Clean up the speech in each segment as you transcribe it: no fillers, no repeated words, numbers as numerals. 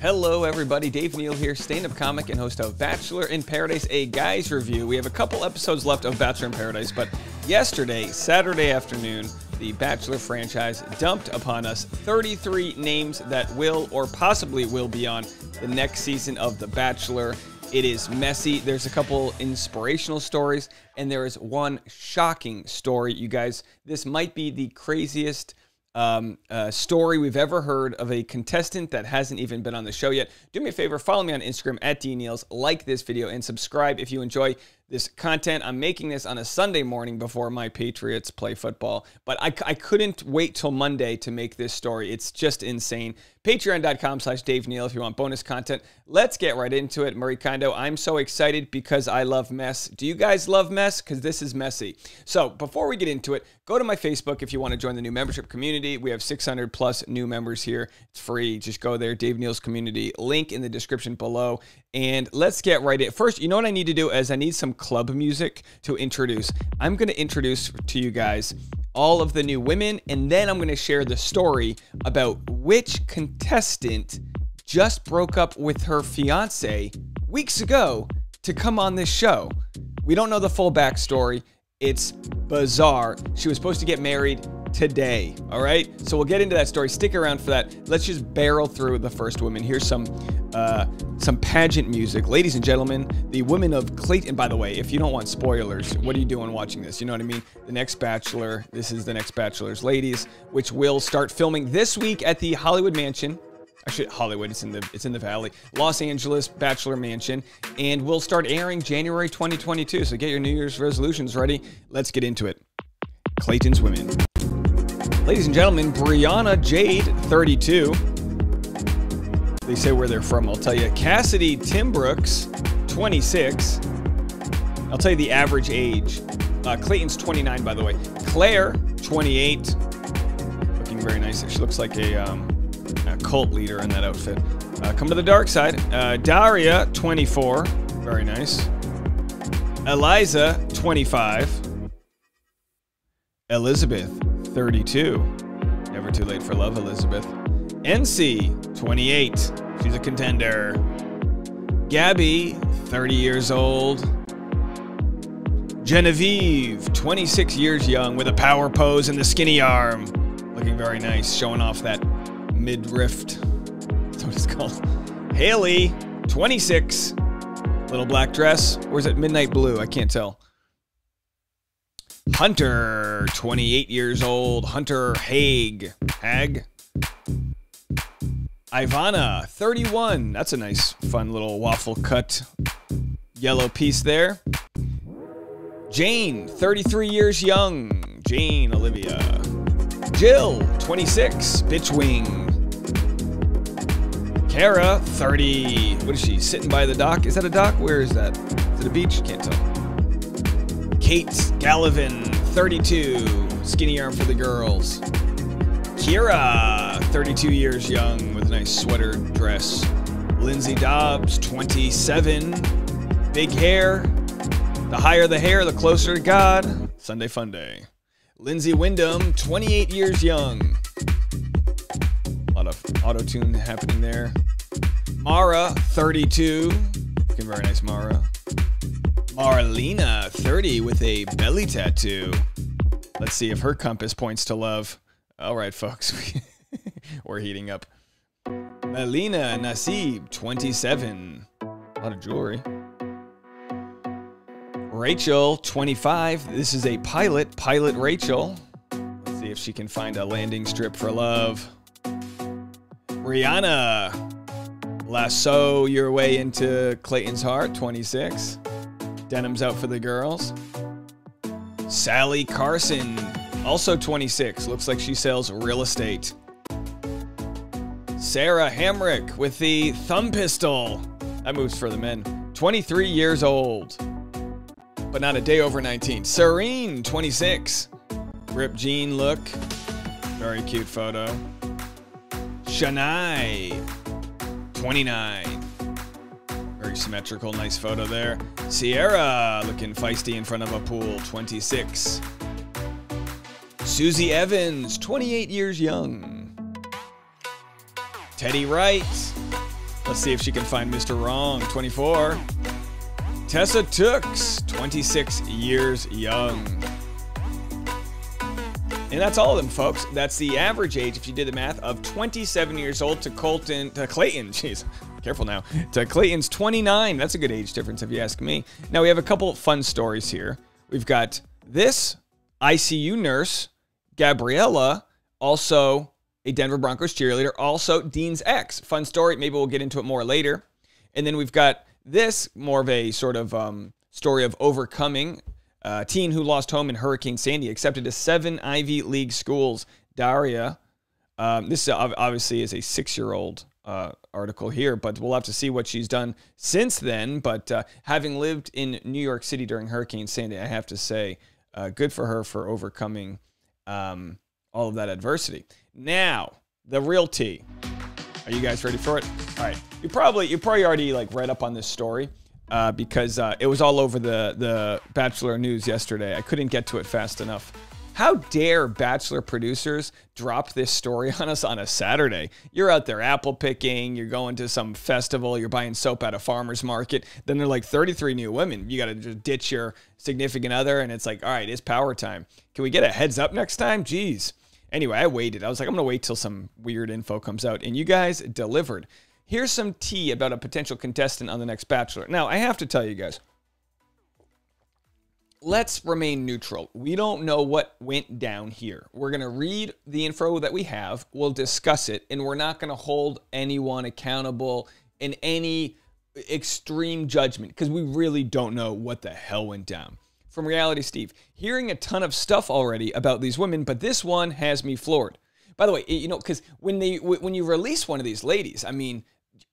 Hello everybody, Dave Neal here, stand-up comic and host of Bachelor in Paradise, a guys review. We have a couple episodes left of Bachelor in Paradise, but yesterday, Saturday afternoon, the Bachelor franchise dumped upon us 33 names that will or possibly will be on the next season of The Bachelor. It is messy. There's a couple inspirational stories, and there is one shocking story. You guys, this might be the craziest story we've ever heard of a contestant that hasn't even been on the show yet. Do me a favor, follow me on Instagram at DNeals, like this video, and subscribe if you enjoy this content. I'm making this on a Sunday morning before my Patriots play football, but I couldn't wait till Monday to make this story. It's just insane. Patreon.com/Dave Neal if you want bonus content. Let's get right into it. Marie Kondo, I'm so excited because I love mess. Do you guys love mess? Because this is messy. So before we get into it, go to my Facebook if you want to join the new membership community. We have 600 plus new members here. It's free. Just go there, Dave Neal's community. Link in the description below. And let's get right in. First, you know what I need to do is I need some club music to introduce. I'm going to introduce to you guys all of the new women, and then I'm going to share the story about which contestant just broke up with her fiance weeks ago to come on this show. We don't know the full backstory. It's bizarre. She was supposed to get married today, all right? So we'll get into that story. Stick around for that. Let's just barrel through the first woman. Here's some pageant music. Ladies and gentlemen, the women of Clayton. By the way, if you don't want spoilers, what are you doing watching this? You know what I mean? The next Bachelor. This is the next Bachelor's Ladies, which will start filming this week at the Hollywood Mansion. Actually, Hollywood, it's in the Valley. Los Angeles Bachelor Mansion, and will start airing January 2022. So get your New Year's resolutions ready. Let's get into it. Clayton's women. Ladies and gentlemen, Brianna Jade, 32. They say where they're from, I'll tell you. Cassidy Timbrooks, 26. I'll tell you the average age. Clayton's 29, by the way. Claire, 28. Looking very nice. She looks like a cult leader in that outfit. Come to the dark side. Daria, 24. Very nice. Eliza, 25. Elizabeth, 32. Never too late for love, Elizabeth. NC, 28. She's a contender. Gabby, 30 years old. Genevieve, 26 years young, with a power pose and the skinny arm. Looking very nice, showing off that midriff. That's what it's called. Haley, 26. Little black dress. Or is it midnight blue? I can't tell. Hunter, 28 years old. Hunter Hag. Ivana, 31. That's a nice, fun little waffle cut yellow piece there. Jane, 33 years young. Jane Olivia. Jill, 26. Bitch wing. Kara, 30. What is she? Sitting by the dock? Is that a dock? Where is that? Is it a beach? Can't tell. Kate Gallivan, 32. Skinny arm for the girls. Kira, 32 years young, with a nice sweater dress. Lindsay Dobbs, 27. Big hair. The higher the hair, the closer to God. Sunday fun day. Lindsay Wyndham, 28 years young. A lot of auto-tune happening there. Mara, 32. Looking very nice, Mara. Marlena, 30, with a belly tattoo. Let's see if her compass points to love. All right, folks. We're heating up. Melina Nasib, 27. A lot of jewelry. Rachel, 25. This is a pilot. Pilot Rachel. Let's see if she can find a landing strip for love. Rihanna. Lasso your way into Clayton's heart, 26. Denim's out for the girls. Sally Carson, also 26. Looks like she sells real estate. Sarah Hamrick with the thumb pistol. That moves for the men. 23 years old, but not a day over 19. Serene, 26. Ripped jean look. Very cute photo. Shania, 29. Very symmetrical, nice photo there. Sierra, looking feisty in front of a pool, 26. Susie Evans, 28 years young. Teddy Wright, Let's see if she can find Mr. Wrong. 24. Tessa Tooks, 26 years young. And that's all of them, folks. That's the average age, if you did the math, of 27 years old to Clayton. Jeez, careful now. To Clayton's 29. That's a good age difference, if you ask me. Now, we have a couple fun stories here. We've got this ICU nurse, Gabriella, also a Denver Broncos cheerleader, also Dean's ex. Fun story. Maybe we'll get into it more later. And then we've got this, more of a sort of story of overcoming. Teen who lost home in Hurricane Sandy accepted to 7 Ivy League schools. Daria, this obviously is a 6-year-old article here, but we'll have to see what she's done since then. But having lived in New York City during Hurricane Sandy, I have to say, good for her for overcoming all of that adversity. Now, the real tea. Are you guys ready for it? All right. You probably already read up on this story because it was all over the Bachelor news yesterday. I couldn't get to it fast enough. How dare Bachelor producers drop this story on us on a Saturday? You're out there apple picking, you're going to some festival, you're buying soap at a farmer's market. Then they're like 33 new women. You got to just ditch your significant other, and it's like, all right, it's power time. Can we get a heads up next time? Jeez. Anyway, I waited. I was like, I'm going to wait till some weird info comes out. And you guys delivered. Here's some tea about a potential contestant on the next Bachelor. Now, I have to tell you guys, let's remain neutral. We don't know what went down here. We're going to read the info that we have. We'll discuss it. And we're not going to hold anyone accountable in any extreme judgment because we really don't know what the hell went down. From Reality Steve, hearing a ton of stuff already about these women, but this one has me floored. By the way, because when you release one of these ladies, I mean,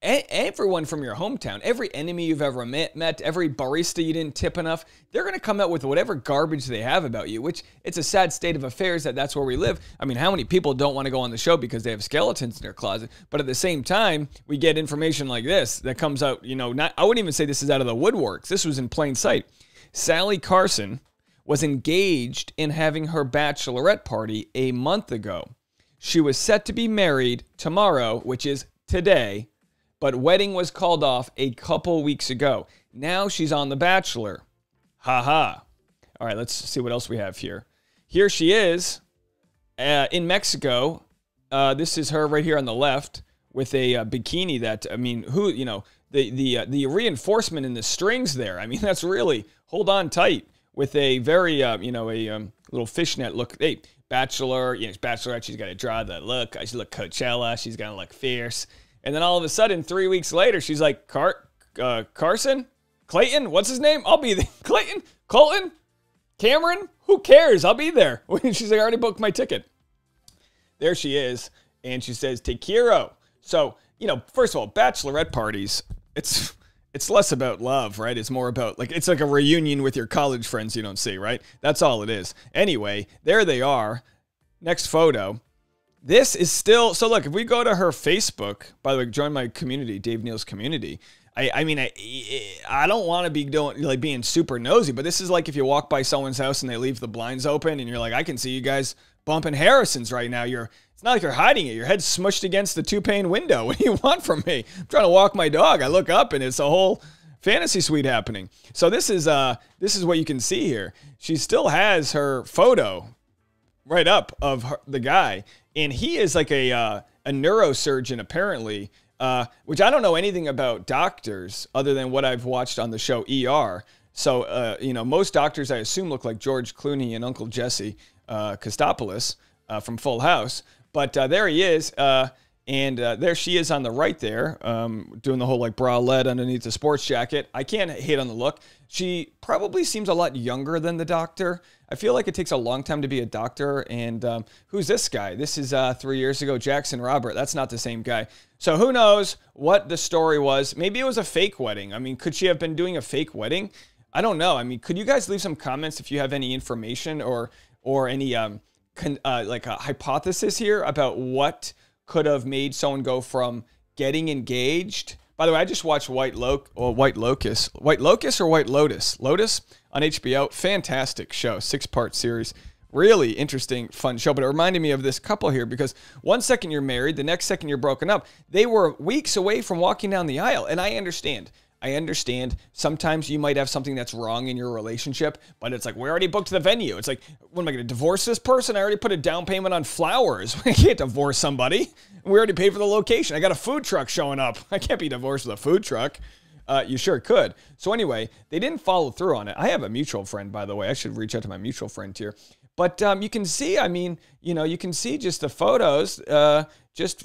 everyone from your hometown, every enemy you've ever met, every barista you didn't tip enough, they're going to come out with whatever garbage they have about you, which it's a sad state of affairs that's where we live. I mean, how many people don't want to go on the show because they have skeletons in their closet? But at the same time, we get information like this that comes out, I wouldn't even say this is out of the woodworks. This was in plain sight. Sally Carson was engaged in having her bachelorette party a month ago. She was set to be married tomorrow, which is today, but wedding was called off a couple weeks ago. Now she's on The Bachelor. Ha ha. All right, let's see what else we have here. Here she is in Mexico. This is her right here on the left with a bikini that, I mean, the reinforcement in the strings there. I mean, that's really, hold on tight with a very, little fishnet look. Hey, Bachelor, Bachelorette, she's got to draw the look. She's look Coachella. She's going to look fierce. And then all of a sudden, 3 weeks later, she's like, Carson? Clayton? What's his name? I'll be there. Clayton? Colton? Cameron? Who cares? I'll be there. She's like, I already booked my ticket. There she is. And she says, Te quiero. So, first of all, bachelorette parties, it's less about love, right? It's more about, it's like a reunion with your college friends you don't see, right? That's all it is. Anyway, there they are. Next photo. This is still, so look, if we go to her Facebook, by the way, join my community, Dave Neal's community. I don't want to be being super nosy, but this is like if you walk by someone's house and they leave the blinds open and you're like, I can see you guys bumping Harrison's right now. It's not like you're hiding it. Your head's smushed against the 2-pane window. What do you want from me? I'm trying to walk my dog. I look up and it's a whole fantasy suite happening. So this is what you can see here. She still has her photo right up of the guy, and he is like a neurosurgeon apparently, which I don't know anything about doctors other than what I've watched on the show ER. So most doctors I assume look like George Clooney and Uncle Jesse Kostopoulos from Full House. But there he is, and there she is on the right there, doing the whole bralette underneath the sports jacket. I can't hate on the look. She probably seems a lot younger than the doctor. I feel like it takes a long time to be a doctor. And who's this guy? This is 3 years ago, Jackson Robert. That's not the same guy. So who knows what the story was? Maybe it was a fake wedding. I mean, could she have been doing a fake wedding? I don't know. I mean, could you guys leave some comments if you have any information or any a hypothesis here about what could have made someone go from getting engaged? By the way, I just watched White Lotus on HBO. Fantastic show, 6-part series Really interesting, fun show. But it reminded me of this couple here because one second you're married, the next second you're broken up. They were weeks away from walking down the aisle. And I understand. Sometimes you might have something that's wrong in your relationship, but it's like, we already booked the venue. It's like, what am I going to divorce this person? I already put a down payment on flowers. I can't divorce somebody. We already paid for the location. I got a food truck showing up. I can't be divorced with a food truck. You sure could. So anyway, they didn't follow through on it. I have a mutual friend, by the way. I should reach out to my mutual friend here. But you can see, you can see just the photos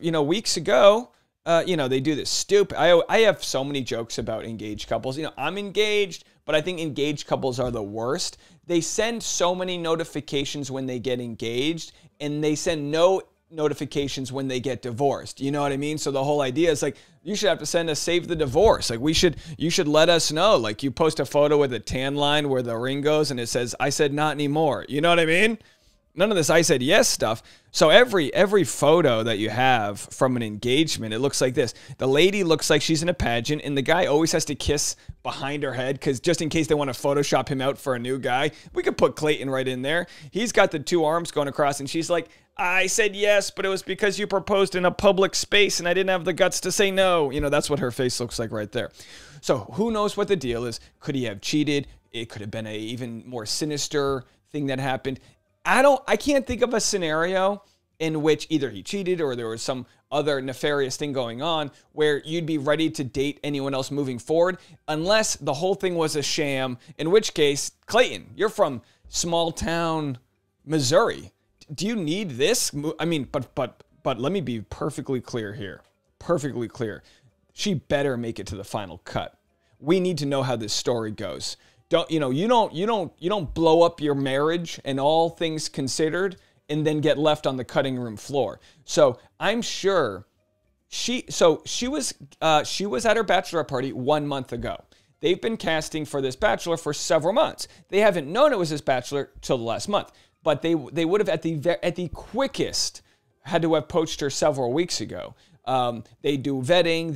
weeks ago. They do this stupid. I have so many jokes about engaged couples. I'm engaged, but I think engaged couples are the worst. They send so many notifications when they get engaged, and they send no notifications when they get divorced. You know what I mean? So the whole idea is like, you should have to send us save the divorce. Like you should let us know. Like you post a photo with a tan line where the ring goes and it says, I said not anymore. You know what I mean? None of this I said yes stuff. So every photo that you have from an engagement, it looks like this. The lady looks like she's in a pageant, and the guy always has to kiss behind her head because just in case they want to Photoshop him out for a new guy, we could put Clayton right in there. He's got the two arms going across, and she's like, I said yes, but it was because you proposed in a public space, and I didn't have the guts to say no. That's what her face looks like right there. So who knows what the deal is? Could he have cheated? It could have been a even more sinister thing that happened. I can't think of a scenario in which either he cheated or there was some other nefarious thing going on where you'd be ready to date anyone else moving forward, unless the whole thing was a sham, in which case, Clayton, you're from small town Missouri. Do you need this? I mean, but let me be perfectly clear here. Perfectly clear. She better make it to the final cut. We need to know how this story goes. You don't blow up your marriage and all things considered and then get left on the cutting room floor. So I'm sure she was at her bachelorette party 1 month ago. They've been casting for this bachelor for several months. They haven't known it was this bachelor till the last month, but they would have at the quickest had to have poached her several weeks ago. They do vetting.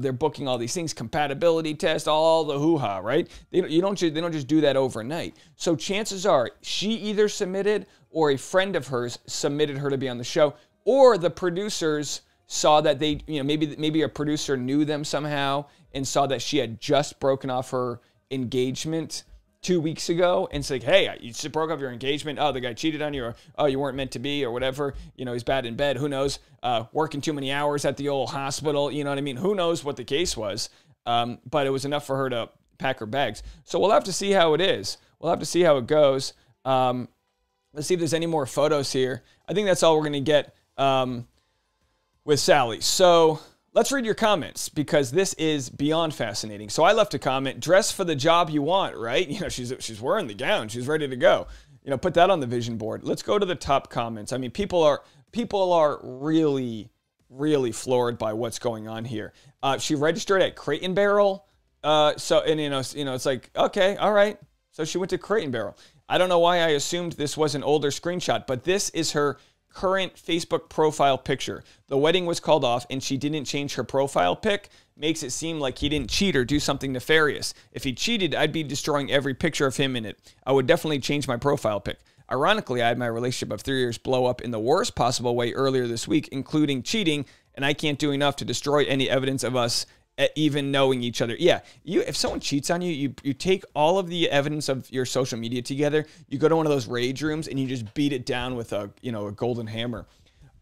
They're booking all these things, compatibility test, all the hoo-ha, right? They don't just do that overnight. So chances are she either submitted or a friend of hers submitted her to be on the show, or the producers saw that maybe a producer knew them somehow and saw that she had just broken off her engagement 2 weeks ago and said, hey, you just broke up your engagement. Oh, the guy cheated on you, or oh, you weren't meant to be, or whatever. He's bad in bed. Who knows? Working too many hours at the old hospital. You know what I mean? Who knows what the case was? But it was enough for her to pack her bags. So we'll have to see how it is. We'll have to see how it goes. Let's see if there's any more photos here. I think that's all we're going to get with Sally. So let's read your comments because this is beyond fascinating. So I left a comment, dress for the job you want, right? She's wearing the gown. She's ready to go. Put that on the vision board. Let's go to the top comments. I mean, people are really, really floored by what's going on here. She registered at Crate and Barrel. It's like, okay, all right. So she went to Crate and Barrel. I don't know why I assumed this was an older screenshot, but this is her current Facebook profile picture. The wedding was called off and she didn't change her profile pic. Makes it seem like he didn't cheat or do something nefarious. If he cheated, I'd be destroying every picture of him in it. I would definitely change my profile pic. Ironically, I had my relationship of 3 years blow up in the worst possible way earlier this week, including cheating, and I can't do enough to destroy any evidence of us even knowing each other. Yeah, if someone cheats on you, you take all of the evidence of your social media together, you go to one of those rage rooms and you just beat it down with a golden hammer.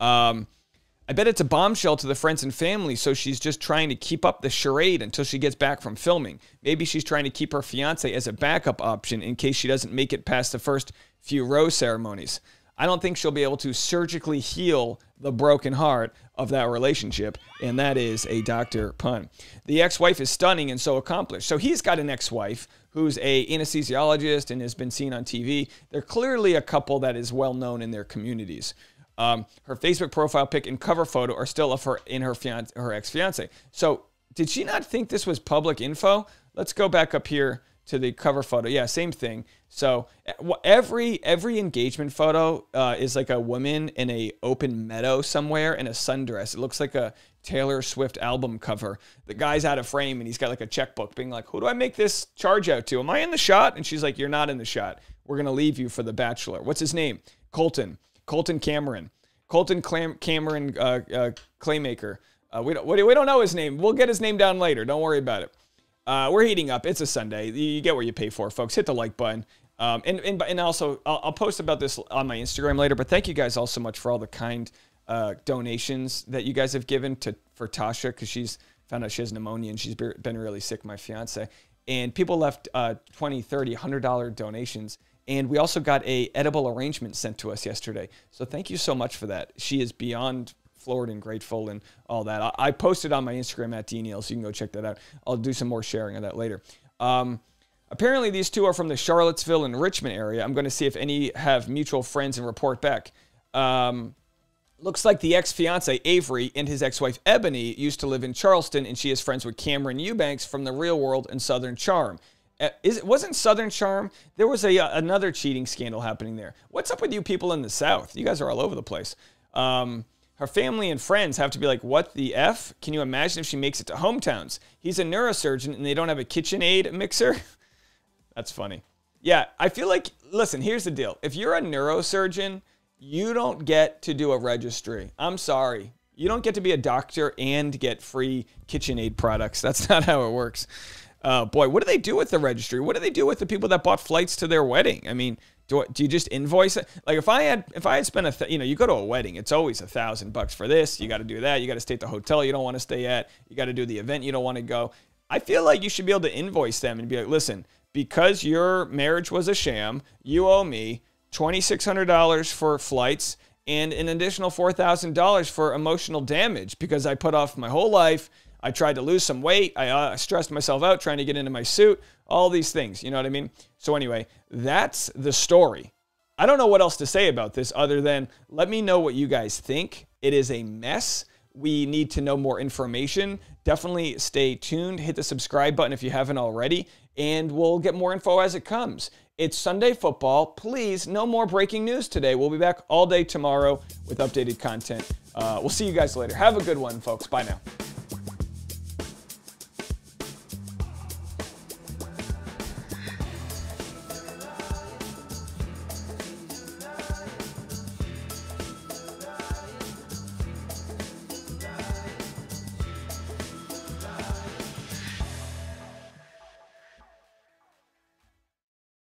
I bet it's a bombshell to the friends and family, so she's just trying to keep up the charade until she gets back from filming. Maybe she's trying to keep her fiance as a backup option in case she doesn't make it past the first few rose ceremonies. I don't think she'll be able to surgically heal the broken heart of that relationship, and that is a Dr. Pun. The ex-wife is stunning and so accomplished. So he's got an ex-wife who's an anesthesiologist and has been seen on TV. They're clearly a couple that is well known in their communities. Her Facebook profile pic and cover photo are still of her in her ex-fiance. So did she not think this was public info? Let's go back up here to the cover photo. Yeah, same thing. So every engagement photo is like a woman in a open meadow somewhere in a sundress. It looks like a Taylor Swift album cover. The guy's out of frame and he's got like a checkbook being like, who do I make this charge out to? Am I in the shot? And she's like, you're not in the shot. We're going to leave you for the Bachelor. What's his name? Colton Cameron. Cameron Claymaker. We don't know his name. We'll get his name down later. Don't worry about it. We're heating up. It's a Sunday. You get what you pay for, folks. Hit the like button. And also, I'll post about this on my Instagram later, but thank you guys all so much for all the kind donations that you guys have given for Tasha, because she's found out she has pneumonia and she's been really sick, my fiance. And people left $20, $30, $100 donations. And we also got a edible arrangement sent to us yesterday. So thank you so much for that. She is beyond floored and grateful and all that. I posted on my Instagram at Neal, so you can go check that out. I'll do some more sharing of that later. Apparently, these two are from the Charlottesville and Richmond area. I'm going to see if any have mutual friends and report back. Looks like the ex-fiance, Avery, and his ex-wife, Ebony, used to live in Charleston, and she is friends with Cameron Eubanks from The Real World and Southern Charm. Wasn't Southern Charm? There was another cheating scandal happening there. What's up with you people in the South? You guys are all over the place. Her family and friends have to be like, what the F? Can you imagine if she makes it to hometowns? He's a neurosurgeon, and they don't have a KitchenAid mixer? That's funny. Yeah, I feel like, listen, here's the deal. If you're a neurosurgeon, you don't get to do a registry. I'm sorry. You don't get to be a doctor and get free KitchenAid products. That's not how it works. Boy, what do they do with the registry? What do they do with the people that bought flights to their wedding? I mean, do you just invoice it? Like if I had spent you go to a wedding, it's always $1,000 for this. You got to do that. You got to stay at the hotel you don't want to stay at. You got to do the event you don't want to go. I feel like you should be able to invoice them and be like, listen, because your marriage was a sham, you owe me $2,600 for flights and an additional $4,000 for emotional damage because I put off my whole life. I tried to lose some weight. I stressed myself out trying to get into my suit. All these things, you know what I mean? So anyway, that's the story. I don't know what else to say about this other than let me know what you guys think. It is a mess. We need to know more information. Definitely stay tuned. Hit the subscribe button if you haven't already, and we'll get more info as it comes. It's Sunday football. Please, no more breaking news today. We'll be back all day tomorrow with updated content. We'll see you guys later. Have a good one, folks. Bye now.